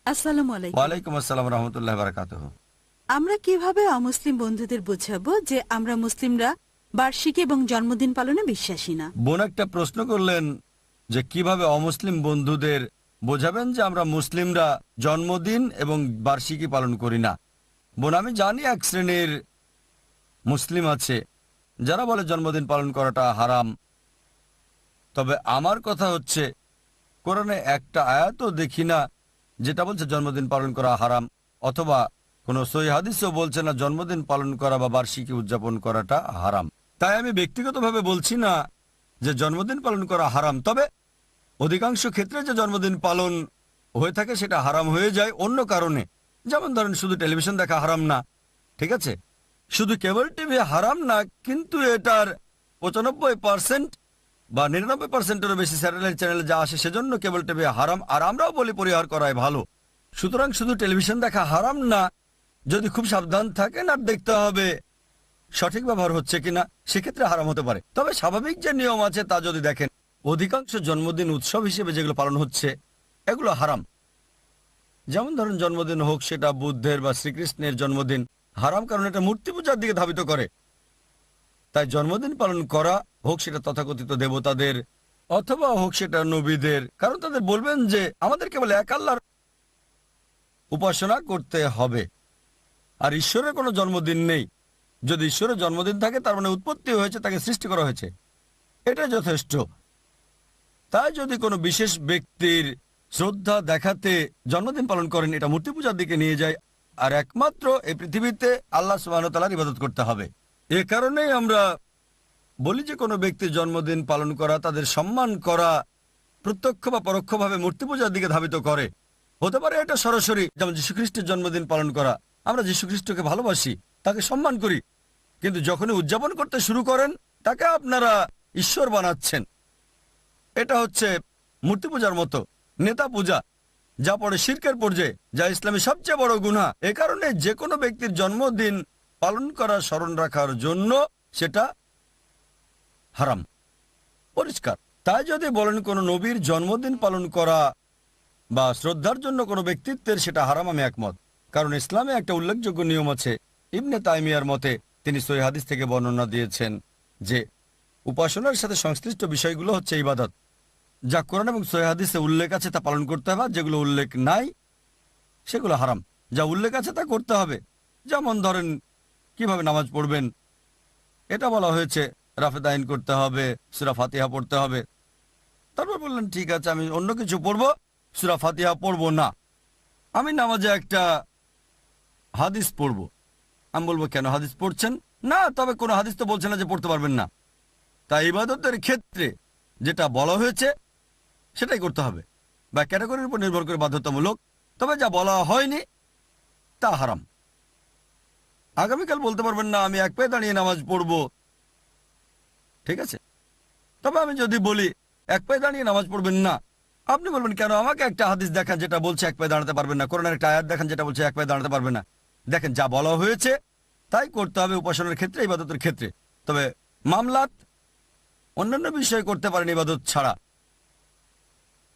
আসসালামু আলাইকুম। ওয়ালাইকুম আসসালাম রহমতুল্লাহ বারাকাতুহু। আমরা কিভাবে অমুসলিম বন্ধুদের বোঝাবো যে আমরা মুসলিমরা বার্ষিকী এবং জন্মদিন পালনে বিশ্বাসী না? বোন একটা প্রশ্ন করলেন যে কিভাবে অমুসলিম বন্ধুদের বোঝাবেন যে আমরা মুসলিমরা জন্মদিন এবং বার্ষিকী পালন করি না। বোন, আমি জানি এক শ্রেণীর মুসলিম আছে যারা বলে জন্মদিন পালন করাটা হারাম। তবে আমার কথা হচ্ছে, কোরআনে একটা আয়াতও দেখি না যেটা বলছে জন্মদিন পালন করা হারাম, অথবা কোনো সহিহ হাদিসও বলছে না জন্মদিন পালন করা বা বার্ষিকী উদযাপন করাটা হারাম। তাই আমি ব্যক্তিগতভাবে বলছি না যে জন্মদিন পালন করা হারাম। তবে অধিকাংশ ক্ষেত্রে যে জন্মদিন পালন হয়ে থাকে সেটা হারাম হয়ে যায় অন্য কারণে। যেমন ধরেন, শুধু টেলিভিশন দেখা হারাম না, ঠিক আছে? শুধু কেবল টিভি হারাম না, কিন্তু এটার 95% বা 99%-এরও বেশি স্যাটেলাইট চ্যানেলে যা আসে সেজন্য কেবল টিভি হারাম, আর আমরাও বলি পরিহার করাই ভালো। সুতরাং শুধু টেলিভিশন দেখা হারাম না, যদি খুব সাবধান থাকেন আর দেখতে হবে সঠিক ব্যবহার হচ্ছে কিনা, সেক্ষেত্রে হারাম হতে পারে। তবে স্বাভাবিক যে নিয়ম আছে তা যদি দেখেন, অধিকাংশ জন্মদিন উৎসব হিসেবে যেগুলো পালন হচ্ছে এগুলো হারাম। যেমন ধরুন, জন্মদিন হোক সেটা বুদ্ধের বা শ্রীকৃষ্ণের জন্মদিন, হারাম কারণ এটা মূর্তি পূজার দিকে ধাবিত করে। তাই জন্মদিন পালন করা, হোক সেটা তথাকথিত দেবতাদের অথবা হোক সেটা নবীদের, কারণ তাদের বলবেন যে আমাদের কেবল এক আল্লাহর উপাসনা করতে হবে, আর ঈশ্বরের কোনো জন্মদিন নেই। যদি ঈশ্বরের জন্মদিন থাকে তার মানে উৎপত্তি হয়েছে, তাকে সৃষ্টি করা হয়েছে, এটা যথেষ্ট। তাই যদি কোনো বিশেষ ব্যক্তির শ্রদ্ধা দেখাতে জন্মদিন পালন করেন, এটা মূর্তি পূজার দিকে নিয়ে যায়। আর একমাত্র এই পৃথিবীতে আল্লাহ সুবহানাহু ওয়া তাআলার ইবাদত করতে হবে। এ কারণেই আমরা বলি যে কোনো ব্যক্তির জন্মদিন পালন করা, তাদের সম্মান করা, প্রত্যক্ষ বা পরোক্ষভাবে মূর্তি পূজার দিকে ধাবিত করে। হতে পারে এটা সরাসরি, যেমন যীশুখ্রিস্টের জন্মদিন পালন করা, আমরা যীশুখ্রিস্টকে ভালোবাসি, তাকে সম্মান করি, কিন্তু যখনই উদযাপন করতে শুরু করেন তাকে আপনারা ঈশ্বর বানাচ্ছেন। এটা হচ্ছে মূর্তি পূজার মতো, নেতা পূজা, যা পড়ে শিরকের পর্যায়ে, যা ইসলামের সবচেয়ে বড় গুনাহ। এ কারণে যে কোনো ব্যক্তির জন্মদিন পালন করা, স্মরণ রাখার জন্য সেটা হারাম, পরিষ্কার। তাই যদি বলেন কোনো নবীর জন্মদিন পালন করা বা শ্রদ্ধার জন্য কোনো ব্যক্তিত্বের, সেটা হারাম, আমি একমত। কারণ ইসলামে একটা উল্লেখযোগ্য নিয়ম আছে। ইবনে তাইমিয়ার মতে, তিনি সহিহ হাদিস থেকে বর্ণনা দিয়েছেন যে উপাসনার সাথে সংশ্লিষ্ট বিষয়গুলো হচ্ছে ইবাদত। যা কোরআন এবং সহিহ হাদিসে উল্লেখ আছে তা পালন করতে হবে, যেগুলো উল্লেখ নাই সেগুলো হারাম। যা উল্লেখ আছে তা করতে হবে। যেমন ধরেন, কিভাবে নামাজ পড়বেন এটা বলা হয়েছে, রাফেদ আইন করতে হবে, সূরা ফাতিহা পড়তে হবে। তারপর বললেন ঠিক আছে, আমি অন্য কিছু পড়বো, সূরা ফাতিহা পড়বো না। আমি নামাজে একটা হাদিস পড়বো। আমি বলবো, কেন হাদিস পড়ছেন? না, তবে কোনো হাদিস তো বলছে না যে পড়তে পারবেন না। তাই ইবাদতের ক্ষেত্রে যেটা বলা হয়েছে সেটাই করতে হবে, বা ক্যাটাগরির উপর নির্ভর করে বাধ্যতামূলক। তবে যা বলা হয়নি তা হারাম। আগামীকাল বলতে পারবেন না আমি এক পায়ে দাঁড়িয়ে নামাজ পড়বো, ঠিক আছে? তবে আমি যদি বলি এক পায়ে দাঁড়িয়ে নামাজ পড়বেন না, আপনি বলবেন কেন? আমাকে একটা হাদিস দেখান যেটা বলছে এক পায়ে দাঁড়াতে পারবেন না, কোরআনের একটা আয়াত দেখান যেটা বলছে এক পায়ে দাঁড়াতে পারবেন না। দেখেন, যা বলা হয়েছে তাই করতে হবে উপাসনার ক্ষেত্রে, ইবাদতের ক্ষেত্রে। তবে মামলাত অন্যান্য বিষয় করতে পারেন ইবাদত ছাড়া।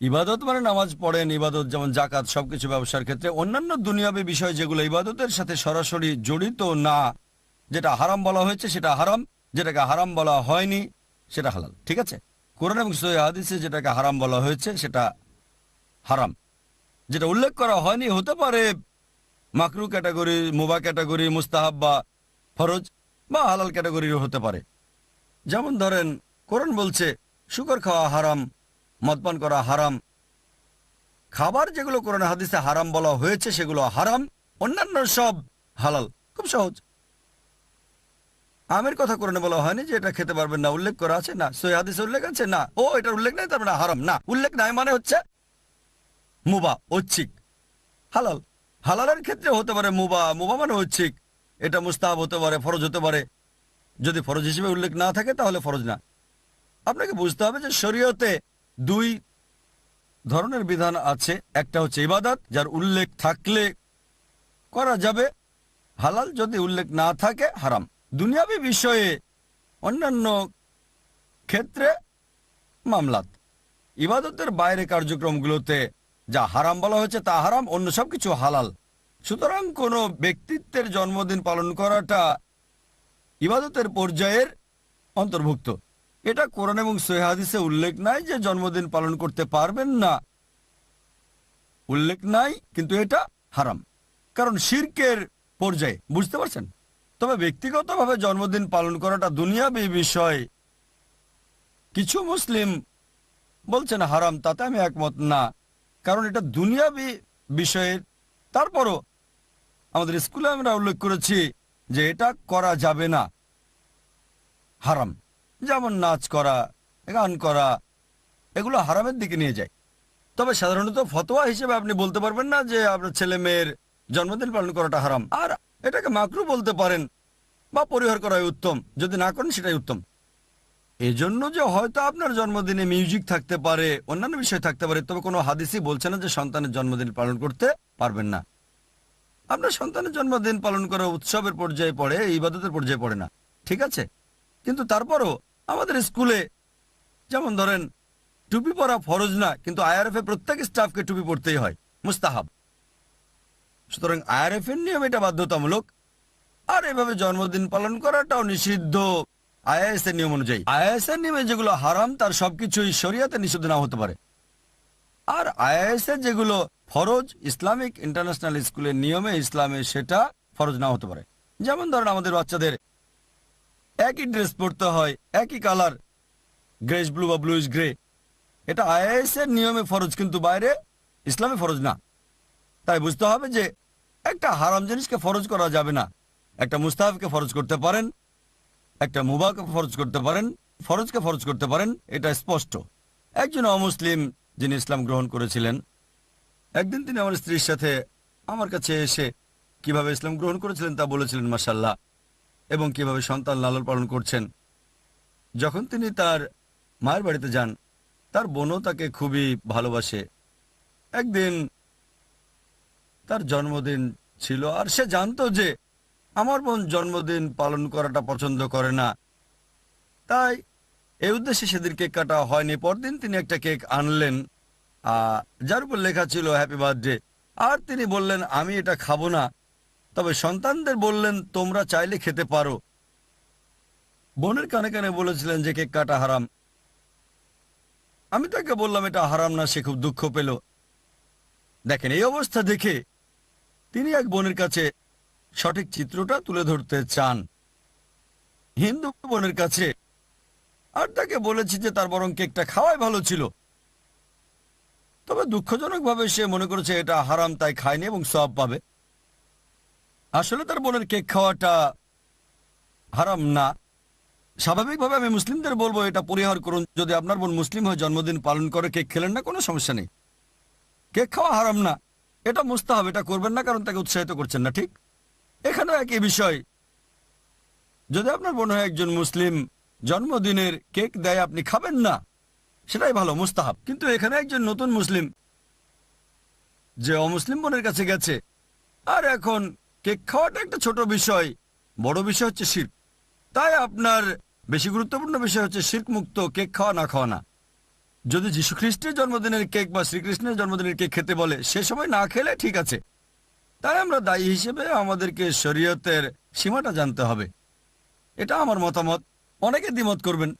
ইবাদত মানে নামাজ পড়েন, ইবাদত যেমন জাকাত, সবকিছু ব্যবসার ক্ষেত্রে। অন্যান্য দুনিয়াবী বিষয় যেগুলো ইবাদতের সাথে সরাসরি জড়িত না, যেটা হারাম বলা হয়েছে সেটা হারাম, যেটাকে হারাম বলা হয়নি সেটা হালাল, ঠিক আছে? কোরআন এবং সহিহ হাদিসে যেটাকে হারাম বলা হয়েছে সেটা হারাম। যেটা উল্লেখ করা হয়নি হতে পারে মাকরু ক্যাটাগরি, মুবাহ ক্যাটাগরি, মুস্তাহাব বা ফরজ, বা হালাল ক্যাটাগরির হতে পারে। যেমন ধরেন, কোরআন বলছে শুকর খাওয়া হারাম, মদপান করা হারাম। খাবার যেগুলো কোরআন হাদিসে হারাম বলা হয়েছে সেগুলো হারাম, অন্যান্য সব হালাল। খুব সহজ। আমের কথা কোরআনে বলা হয়নি যে এটা খেতে পারবেন না, উল্লেখ করা আছে না? সহিহ হাদিসে উল্লেখ আছে না? ও এটার উল্লেখ নাই তার মানে হারাম না। উল্লেখ নাই মানে হচ্ছে মুবাহ, ঐচ্ছিক। হালাল, হালালের ক্ষেত্রে হতে পারে মুবাহ, মুবাহ মানে ঐচ্ছিক। এটা মুস্তাহাব হতে পারে, ফরজ হতে পারে। যদি ফরজ হিসেবে উল্লেখ না থাকে তাহলে ফরজ না। আপনাকে বুঝতে হবে যে শরীয়তে দুই ধরনের বিধান আছে। একটা হচ্ছে ইবাদত, যার উল্লেখ থাকলে করা যাবে হালাল, যদি উল্লেখ না থাকে হারাম। দুনিয়াবী বিষয়ে অন্যান্য ক্ষেত্রে মামলাত। ইবাদতের বাইরে কার্যক্রমগুলোতে যা হারাম বলা হয়েছে তা হারাম, অন্য সবকিছু হালাল। সুতরাং কোনো ব্যক্তিত্বের জন্মদিন পালন করাটা ইবাদতের পর্যায়ের অন্তর্ভুক্ত। এটা কোরআন এবং সহিহ হাদিসে উল্লেখ নাই যে জন্মদিন পালন করতে পারবেন না, উল্লেখ নাই, কিন্তু এটা হারাম, কারণ শিরকের পর্যায়ে, বুঝতে পারছেন? তবে ব্যক্তিগতভাবে জন্মদিন পালন করাটা দুনিয়াবী বিষয়। কিছু মুসলিম বলছেন হারাম, তাতে আমি একমত না, কারণ এটা দুনিয়াবী বিষয়ের। তারপরও আমাদের স্কুলে আমরা উল্লেখ করেছি যে এটা করা যাবে না, হারাম। যেমন নাচ করা, গান করা, এগুলো হারামের দিকে নিয়ে যায়। তবে সাধারণত ফতোয়া হিসেবে আপনি বলতে পারবেন না যে আপনার ছেলে মেয়ের জন্মদিন পালন করাটা হারাম, আর এটাকে মাকরু বলতে পারেন বা পরিহার করাই উত্তম, যদি না করেন সেটাই উত্তম। এজন্য যে হয়তো আপনার জন্মদিনে মিউজিক থাকতে পারে, অন্যান্য বিষয় থাকতে পারে, তবে কোনো হাদিসই বলছে না যে সন্তানের জন্মদিন পালন করতে পারবেন না। আপনার সন্তানের জন্মদিন পালন করা উৎসবের পর্যায়ে পড়ে, ইবাদতের পর্যায়ে পড়ে না, ঠিক আছে? কিন্তু তারপরও আমাদের স্কুলে, যেমন ধরেন, টুপি পরা ফরজ না, কিন্তু আইআরএফ এ প্রত্যেক স্টাফকে টুপি পরতেই হয়, মুস্তাহাব। সুতরাং আইআরএফ এর নিয়ম এটা বাধ্যতামূলক, আর এভাবে জন্মদিন পালন করাটাও নিষিদ্ধ আইএস এর নিয়ম অনুযায়ী। আইএস এর নিয়মে যেগুলো হারাম তার সবকিছুই শরিয়াতে নিষিদ্ধ না হতে পারে, আর আইএস এর যেগুলো ফরজ ইসলামিক ইন্টারন্যাশনাল স্কুলের নিয়মে ইসলামে সেটা ফরজ না হতে পারে। যেমন ধরেন আমাদের বাচ্চাদের একই ড্রেস পরতে হয়, একই কালার, গ্রেস ব্লু বা ব্লুইশ গ্রে, এটা আইএস এর নিয়মে ফরজ, কিন্তু বাইরে ইসলামে ফরজ না। তাই বুঝতে হবে যে একটা হারাম জিনিসকে ফরজ করা যাবে না। একটা মুস্তাহাবকে ফরজ করতে পারেন, একটা মুবাহকে ফরজ করতে পারেন, ফরজকে ফরজ করতে পারেন, এটা স্পষ্ট। একজন অমুসলিম যিনি ইসলাম গ্রহণ করেছিলেন, একদিন তিনি আমার স্ত্রীর সাথে আমার কাছে এসে কিভাবে ইসলাম গ্রহণ করেছিলেন তা বলেছিলেন, মাশাআল্লাহ, এবং কিভাবে সন্তান লালন পালন করছেন। যখন তিনি তার মায়ের বাড়িতে যান, তার বোনও তাকে খুবই ভালোবাসে। একদিন তার জন্মদিন ছিল, আর সে জানতো যে আমার বোন জন্মদিন পালন করাটা পছন্দ করে না, তাই এই উদ্দেশ্যে সেদিন কেক কাটা হয়নি। পরদিন তিনি একটা কেক আনলেন, যার উপর লেখা ছিল হ্যাপি বার্থডে, আর তিনি বললেন আমি এটা খাবো না, তবে সন্তানদের বললেন তোমরা চাইলে খেতে পারো। বোনের কানে কানে বলেছিলেন যে কেক কাটা হারাম। আমি তাকে বললাম এটা হারাম না, সে খুব দুঃখ পেল। দেখেন, এই অবস্থা দেখে তিনি এক বোনের কাছে সঠিক চিত্রটা তুলে ধরতে চান, হিন্দু বোনের কাছে, আর তাকে বলেছি যে তার বরং কেকটা খাওয়াই ভালো ছিল। তবে দুঃখজনকভাবে সে মনে করেছে এটা হারাম, তাই খায়নি এবং সওয়াব পাবে। আসলে তার বোনের কেক খাওয়াটা হারাম না। স্বাভাবিকভাবে আমি মুসলিমদের বলবো এটা পরিহার করুন। যদি আপনার বোন মুসলিম হয়ে জন্মদিন পালন করে কেক খেলেন না, কোনো সমস্যা নেই, কেক খাওয়া হারাম না, এটা মুস্তাহাব, এটা করবেন না কারণ তাকে উৎসাহিত করছেন না, ঠিক? এখানেও একই বিষয়, যদি আপনার বোন হয় একজন মুসলিম, জন্মদিনের কেক দেয়, আপনি খাবেন না, সেটাই ভালো, মুস্তাহাব। কিন্তু এখানে একজন নতুন মুসলিম যে অমুসলিম বোনের কাছে গেছে, আর এখন কেক খাওয়াটা একটা ছোট বিষয়, বড় বিষয় হচ্ছে শিরক। তাই আপনার বেশি গুরুত্বপূর্ণ বিষয় হচ্ছে শিরক মুক্ত কেক খাওয়া না খাওয়া না। যদি যীশু খ্রিস্টের জন্মদিনের কেক বা শ্রীকৃষ্ণের জন্মদিনের কেক খেতে বলে, সে সময় না খেলে ঠিক আছে। তাই আমরা দায়ী হিসেবে আমাদেরকে শরীয়তের সীমাটা জানতে হবে। এটা আমার মতামত, অনেকে দ্বিমত করবেন।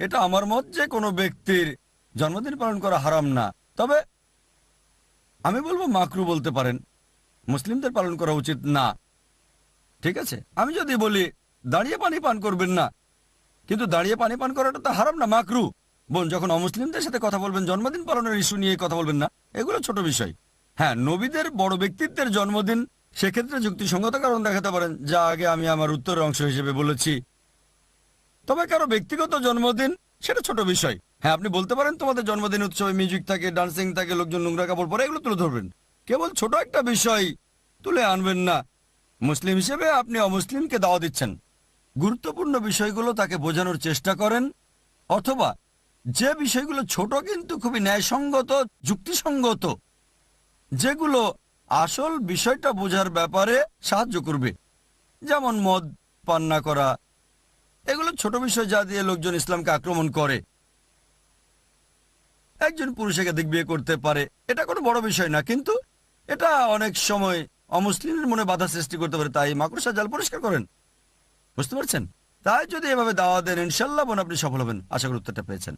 এটা আমার মত যে কোনো ব্যক্তির জন্মদিন পালন করা হারাম না, তবে আমি বলবো মাকরু বলতে পারেন, মুসলিমদের পালন করা উচিত না, ঠিক আছে? আমি যদি বলি দাঁড়িয়ে পানি পান করবেন না, কিন্তু দাঁড়িয়ে পানি পান করাটা তো হারাম না, মাকরু। বোন, যখন অমুসলিমদের সাথে কথা বলবেন জন্মদিন পালনের ইস্যু নিয়ে কথা বলবেন না, এগুলো ছোট বিষয়। হ্যাঁ, নবীদের বড় ব্যক্তিত্বের জন্মদিন, সেক্ষেত্রে যুক্তিসঙ্গত কারণ দেখাতে পারেন, যা আগে আমি আমার উত্তরের অংশ হিসেবে বলেছি। তবে কারো ব্যক্তিগত জন্মদিন সেটা ছোট বিষয়। হ্যাঁ, আপনি বলতে পারেন তোমাদের জন্মদিন উৎসবে মিউজিক থাকে, ডান্সিং থাকে, লোকজন নোংরা কাপড় পরে, এগুলো তুলে ধরবেন। কেবল ছোট একটা বিষয় তুলে আনবেন না। মুসলিম হিসেবে আপনি অমুসলিমকে দাওয়া দিচ্ছেন, গুরুত্বপূর্ণ বিষয়গুলো তাকে বোঝানোর চেষ্টা করেন, অথবা যে বিষয়গুলো ছোট কিন্তু খুবই ন্যায়সঙ্গত, যুক্তিসঙ্গত, যেগুলো আসল বিষয়টা বোঝার ব্যাপারে সাহায্য করবে, যেমন মদ পান না করা, এগুলো ছোট বিষয় যা দিয়ে লোকজন ইসলামকে আক্রমণ করে। একজন পুরুষ একাধিক বিয়ে করতে পারে, এটা কোনো বড় বিষয় না, কিন্তু এটা অনেক সময় অমুসলিমের মনে বাধা সৃষ্টি করতে পারে। তাই মাকড়সা জাল পরিষ্কার করেন, বুঝতে পারছেন? তাই যদি এভাবে দাওয়া দেন, ইনশাল্লাহ বোন আপনি সফল হবেন। আশা করি উত্তরটা পেয়েছেন।